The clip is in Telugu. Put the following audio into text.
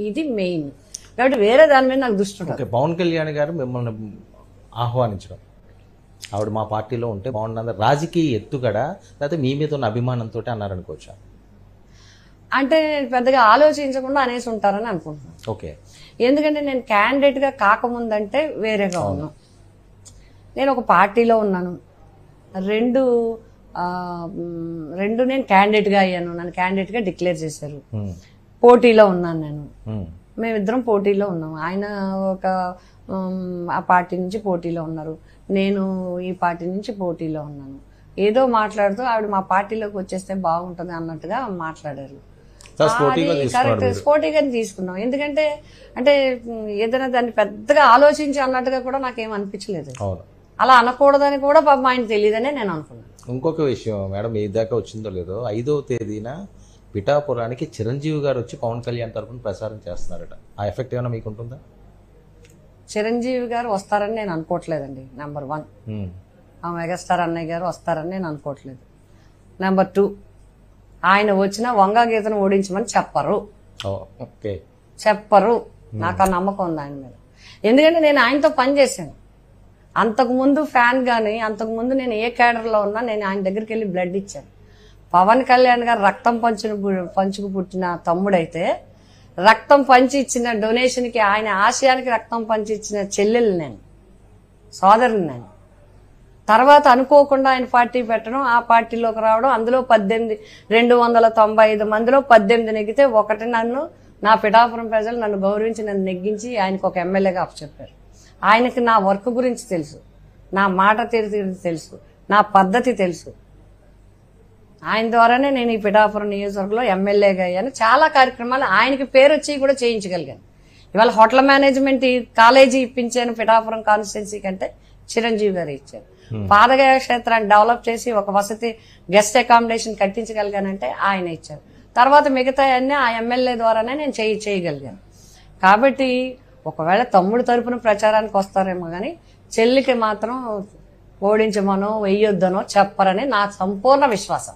ఇది మెయిన్. కాబట్టి వేరే దాని మీద నాకు దృష్టి ఉంటుంది. ఓకే, పవన్ కళ్యాణ్ గారు మిమ్మల్ని ఆహ్వానించడం, ఆవిడ మా పార్టీలో ఉంటే బాగుంటుంది, రాజకీయ ఎత్తుగడ లేకపోతే మీ మీద ఉన్న అభిమానంతో అన్నారనుకోవచ్చా? అంటే పెద్దగా ఆలోచించకుండా అనేసి ఉంటారని అనుకుంటున్నాను. ఓకే, ఎందుకంటే నేను క్యాండిడేట్గా కాకముందంటే వేరేగా ఉన్నాను. నేను ఒక పార్టీలో ఉన్నాను, రెండు నేను క్యాండిడేట్గా అయ్యాను, నన్ను క్యాండిడేట్గా డిక్లేర్ చేశారు. పోటీలో ఉన్నాను నేను, మేమిద్దరం పోటీలో ఉన్నాము. ఆయన ఒక ఆ పార్టీ నుంచి పోటీలో ఉన్నారు, నేను ఈ పార్టీ నుంచి పోటీలో ఉన్నాను. ఏదో మాట్లాడుతూ ఆవిడ మా పార్టీలోకి వచ్చేస్తే బాగుంటుంది అన్నట్టుగా మాట్లాడారు. కరెక్ట్, స్పోర్టీగా తీసుకున్నాం. ఎందుకంటే అంటే ఏదైనా దాన్ని పెద్దగా ఆలోచించి అన్నట్టుగా కూడా నాకేం అనిపించలేదు. అలా అనకూడదని కూడా పాపం ఆయన తెలియదనే నేను అనుకున్నాను. ఇంకొక విషయం మేడం, మీ దాకా వచ్చిందో లేదో, 5వ తేదీన పిఠాపురానికి చిరంజీవి గారు వచ్చి పవన్ కళ్యాణ్ తరఫున ప్రచారం చేస్తున్నారట. ఆ ఎఫెక్ట్ ఏమైనా మీకు ఉంటుందా? చిరంజీవి గారు వస్తారని నేను అనుకోవట్లేదండి. నెంబర్ 1, ఆ మెగాస్టార్ అన్నయ్య గారు వస్తారని నేను అనుకోవట్లేదు. నెంబర్ 2, ఆయన వచ్చిన వంగా గీతను ఓడించమని చెప్పరు. నాకు ఆ నమ్మకం ఉంది ఆయన మీద. ఎందుకంటే నేను ఆయనతో పనిచేశాను. అంతకుముందు ఫ్యాన్ గాని, అంతకుముందు నేను ఏ క్యాడర్లో ఉన్నా నేను ఆయన దగ్గరికి వెళ్ళి బ్లడ్ ఇచ్చాను. పవన్ కళ్యాణ్ గారు రక్తం పంచుకు పుట్టిన తమ్ముడైతే, రక్తం పంచి ఇచ్చిన డొనేషన్కి, ఆయన ఆశయానికి రక్తం పంచి ఇచ్చిన చెల్లెలు నేను, సోదరుని నేను. తర్వాత అనుకోకుండా ఆయన పార్టీ పెట్టడం, ఆ పార్టీలోకి రావడం, అందులో 295 మందిలో 18 నెగ్గితే ఒకటి నన్ను, నా పిఠాపురం ప్రజలు నన్ను గౌరవించి నన్ను నెగ్గించి ఆయనకు ఒక ఎమ్మెల్యేగా అప్పచెప్పారు. ఆయనకి నా వర్క్ గురించి తెలుసు, నా మాట తీరు తెలుసు, నా పద్ధతి తెలుసు. ఆయన ద్వారానే నేను ఈ పిఠాపురం నియోజకవర్గంలో ఎమ్మెల్యేగా అయ్యాను. చాలా కార్యక్రమాలు ఆయనకి పేరు వచ్చి కూడా చేయించగలిగాను. ఇవాళ హోటల్ మేనేజ్మెంట్ కాలేజీ ఇప్పించాను పిఠాపురం కాన్స్టిట్యున్సీ కంటే చిరంజీవి గారు ఇచ్చారు. పాదగయ క్షేత్రాన్ని డెవలప్ చేసి ఒక వసతి గెస్ట్ అకామిడేషన్ కట్టించగలిగానంటే ఆయన ఇచ్చారు. తర్వాత మిగతా అన్నీ ఆ ఎమ్మెల్యే ద్వారానే నేను చేయగలిగాను. కాబట్టి ఒకవేళ తమ్ముడు తరపున ప్రచారానికి వస్తారేమో కానీ చెల్లికి మాత్రం ఓడించమనో వెయ్యొద్దనో చెప్పరని నా సంపూర్ణ విశ్వాసం.